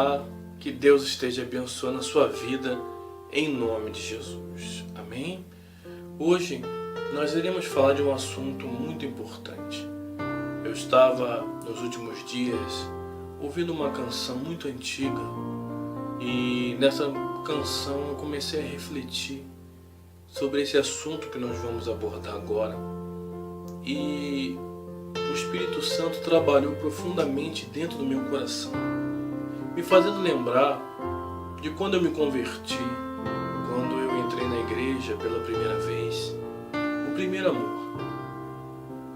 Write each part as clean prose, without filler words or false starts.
Olá, que Deus esteja abençoando a sua vida em nome de Jesus. Amém? Hoje nós iremos falar de um assunto muito importante. Eu estava nos últimos dias ouvindo uma canção muito antiga e nessa canção eu comecei a refletir sobre esse assunto que nós vamos abordar agora. E o Espírito Santo trabalhou profundamente dentro do meu coração, me fazendo lembrar de quando eu me converti, quando eu entrei na igreja pela primeira vez, o primeiro amor,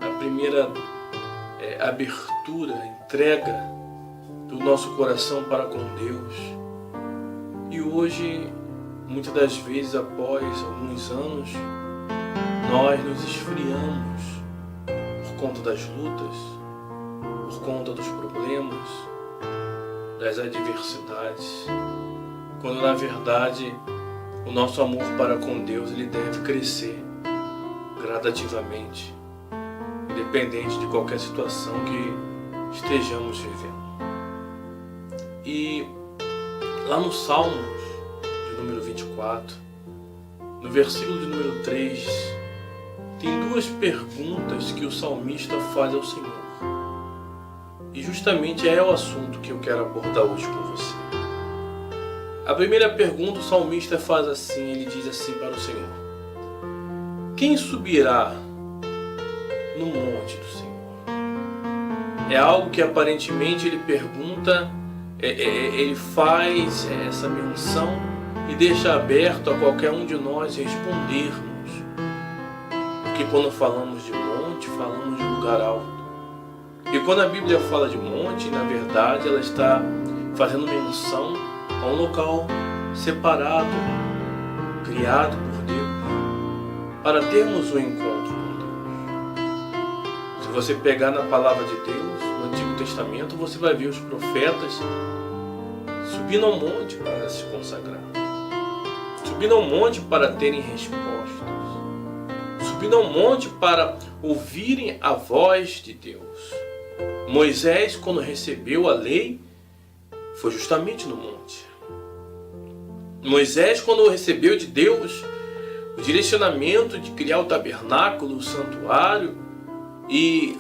a primeira abertura, entrega do nosso coração para com Deus. E hoje, muitas das vezes, após alguns anos, nós nos esfriamos por conta das lutas, por conta dos problemas, das adversidades, quando na verdade o nosso amor para com Deus ele deve crescer gradativamente, independente de qualquer situação que estejamos vivendo. E lá no Salmos de número 24, no versículo de número 3, tem duas perguntas que o salmista faz ao Senhor. E justamente é o assunto que eu quero abordar hoje com você. A primeira pergunta o salmista faz assim, ele diz assim para o Senhor: quem subirá no monte do Senhor? É algo que aparentemente ele pergunta, ele faz essa menção e deixa aberto a qualquer um de nós respondermos. Porque quando falamos de monte, falamos de lugar alto. E quando a Bíblia fala de monte, na verdade ela está fazendo menção a um local separado, criado por Deus, para termos um encontro com Deus. Se você pegar na palavra de Deus, no Antigo Testamento, você vai ver os profetas subindo ao monte para se consagrar, subindo ao monte para terem respostas, subindo ao monte para ouvirem a voz de Deus. Moisés, quando recebeu a lei, foi justamente no monte. Moisés, quando recebeu de Deus o direcionamento de criar o tabernáculo, o santuário, e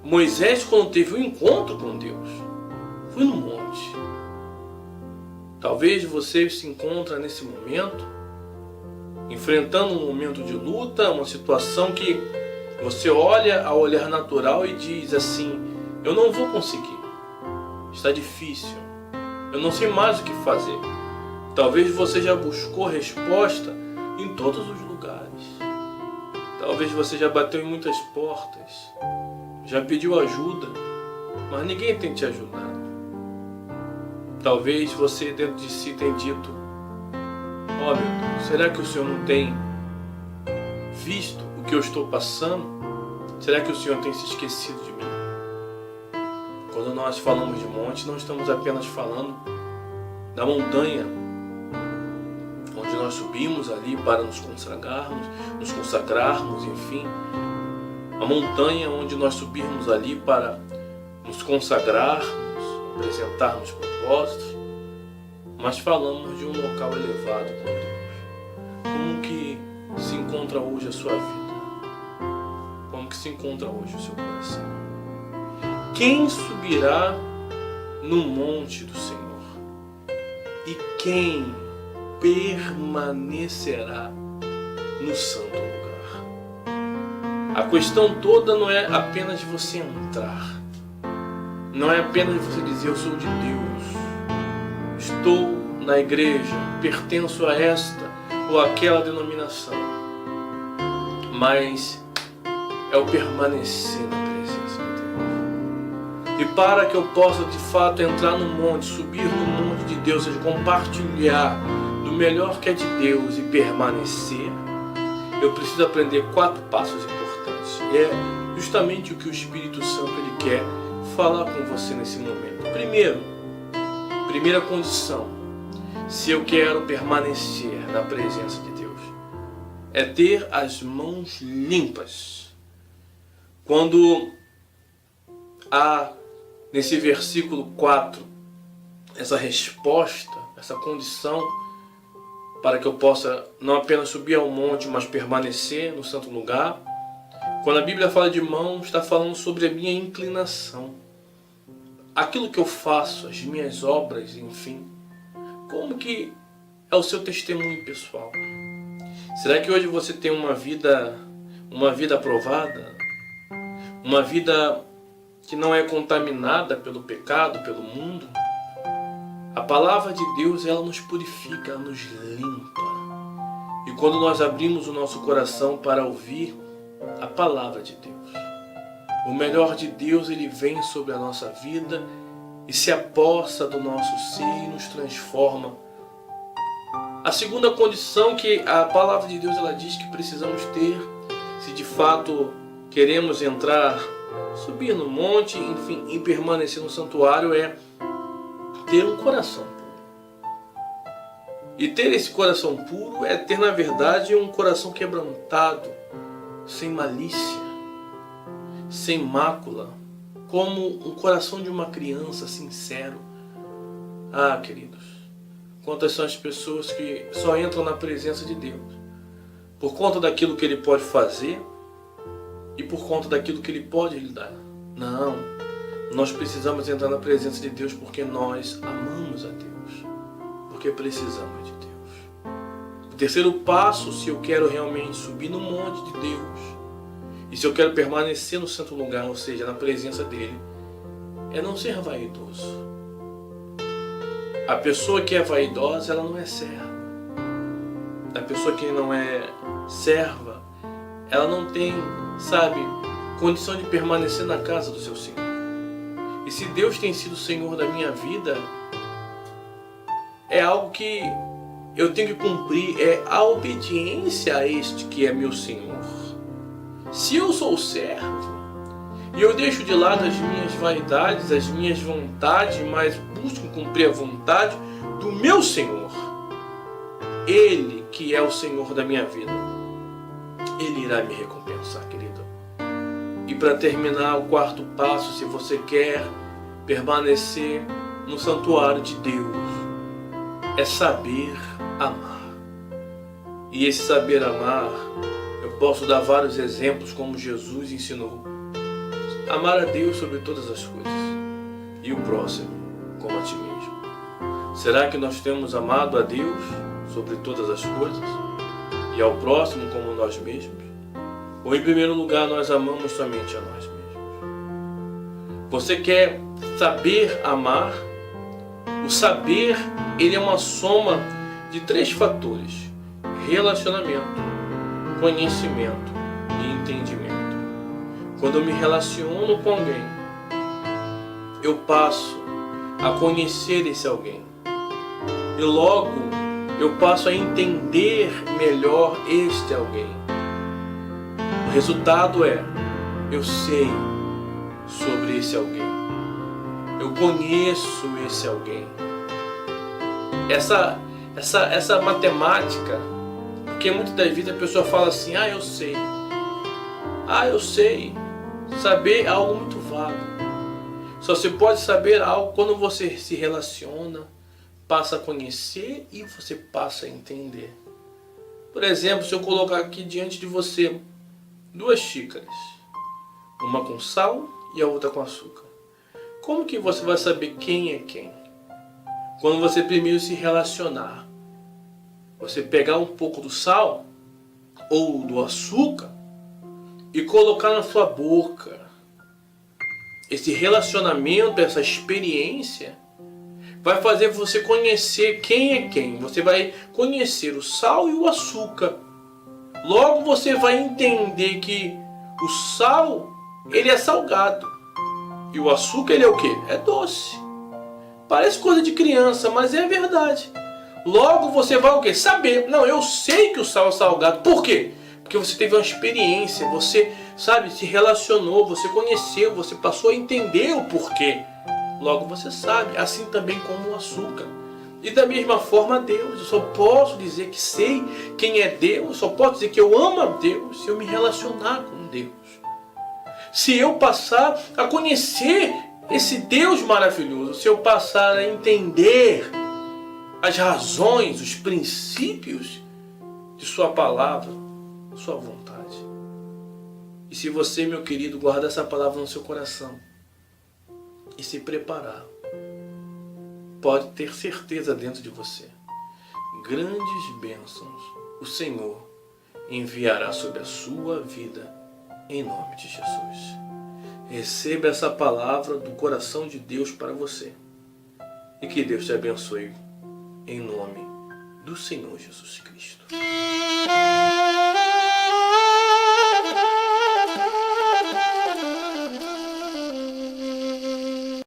Moisés, quando teve um encontro com Deus, foi no monte. Talvez você se encontre nesse momento, enfrentando um momento de luta, uma situação que você olha ao olhar natural e diz assim: eu não vou conseguir, está difícil, eu não sei mais o que fazer. Talvez você já buscou resposta em todos os lugares. Talvez você já bateu em muitas portas, já pediu ajuda, mas ninguém tem te ajudado. Talvez você dentro de si tenha dito: ó, meu Deus, será que o Senhor não tem visto o que eu estou passando? Será que o Senhor tem se esquecido de mim? Quando nós falamos de monte, não estamos apenas falando da montanha onde nós subimos ali para nos consagrarmos, enfim, a montanha onde nós subimos ali para nos consagrarmos, apresentarmos propósitos, mas falamos de um local elevado com Deus. Como que se encontra hoje a sua vida? Como que se encontra hoje o seu coração? Quem subirá no monte do Senhor? E quem permanecerá no santo lugar? A questão toda não é apenas de você entrar, não é apenas de você dizer: eu sou de Deus, estou na igreja, pertenço a esta ou aquela denominação, mas é o permanecer na presença de Deus. E para que eu possa de fato entrar no monte, subir no monte de Deus, ou seja, compartilhar do melhor que é de Deus e permanecer, eu preciso aprender 4 passos importantes. E é justamente o que o Espírito Santo ele quer falar com você nesse momento. Primeira condição, se eu quero permanecer na presença de Deus, é ter as mãos limpas. Quando há nesse versículo 4 essa resposta, essa condição para que eu possa não apenas subir ao monte, mas permanecer no santo lugar. Quando a Bíblia fala de mão, está falando sobre a minha inclinação. Aquilo que eu faço, as minhas obras, enfim. Como que é o seu testemunho pessoal? Será que hoje você tem uma vida aprovada? Uma vida que não é contaminada pelo pecado, pelo mundo? A palavra de Deus, ela nos purifica, ela nos limpa. E quando nós abrimos o nosso coração para ouvir a palavra de Deus, o melhor de Deus, ele vem sobre a nossa vida e se apossa do nosso ser e nos transforma. A segunda condição que a palavra de Deus, ela diz que precisamos ter, se de fato queremos entrar, subir no monte, enfim, e permanecer no santuário, é ter um coração puro. E ter esse coração puro é ter, na verdade, um coração quebrantado, sem malícia, sem mácula, como um coração de uma criança sincero. Ah, queridos, quantas são as pessoas que só entram na presença de Deus por conta daquilo que Ele pode fazer e por conta daquilo que Ele pode lhe dar. Não, nós precisamos entrar na presença de Deus porque nós amamos a Deus, porque precisamos de Deus. O terceiro passo, se eu quero realmente subir no monte de Deus, e se eu quero permanecer no santo lugar, ou seja, na presença dEle, é não ser vaidoso. A pessoa que é vaidosa, ela não é serva. A pessoa que não é serva, ela não tem, condição de permanecer na casa do seu Senhor. E se Deus tem sido o Senhor da minha vida, é algo que eu tenho que cumprir, é a obediência a este que é meu Senhor. Se eu sou servo, e eu deixo de lado as minhas vaidades, as minhas vontades, mas busco cumprir a vontade do meu Senhor, Ele que é o Senhor da minha vida, Ele irá me recompensar, querido. E para terminar, o quarto passo, se você quer permanecer no santuário de Deus, é saber amar. E esse saber amar, eu posso dar vários exemplos como Jesus ensinou. Amar a Deus sobre todas as coisas e o próximo como a ti mesmo. Será que nós temos amado a Deus sobre todas as coisas e ao próximo como nós mesmos? Ou em primeiro lugar nós amamos somente a nós mesmos? Você quer saber amar? O saber, ele é uma soma de 3 fatores: relacionamento, conhecimento e entendimento. Quando eu me relaciono com alguém, eu passo a conhecer esse alguém. E logo eu passo a entender melhor este alguém. O resultado é, eu sei sobre esse alguém. Eu conheço esse alguém. Essa matemática, porque muitas das vezes a pessoa fala assim, eu sei. Eu sei. Saber é algo muito vago. Só se pode saber algo quando você se relaciona, passa a conhecer e você passa a entender. Por exemplo, se eu colocar aqui diante de você 2 xícaras, uma com sal e a outra com açúcar, como que você vai saber quem é quem? Quando você primeiro se relacionar, você pegar um pouco do sal ou do açúcar e colocar na sua boca. Esse relacionamento, essa experiência vai fazer você conhecer quem é quem. Você vai conhecer o sal e o açúcar. Logo você vai entender que o sal, ele é salgado. E o açúcar, ele é o quê? É doce. Parece coisa de criança, mas é verdade. Logo você vai o quê? Saber. Não, eu sei que o sal é salgado. Por quê? Porque você teve uma experiência, você, se relacionou, você conheceu, você passou a entender o porquê. Logo você sabe, assim também como o açúcar. E da mesma forma Deus, eu só posso dizer que sei quem é Deus, só posso dizer que eu amo a Deus se eu me relacionar com Deus. Se eu passar a conhecer esse Deus maravilhoso, se eu passar a entender as razões, os princípios de sua palavra, sua vontade. E se você, meu querido, guardar essa palavra no seu coração e se preparar, pode ter certeza dentro de você, grandes bênçãos o Senhor enviará sobre a sua vida, em nome de Jesus. Receba essa palavra do coração de Deus para você. E que Deus te abençoe, em nome do Senhor Jesus Cristo.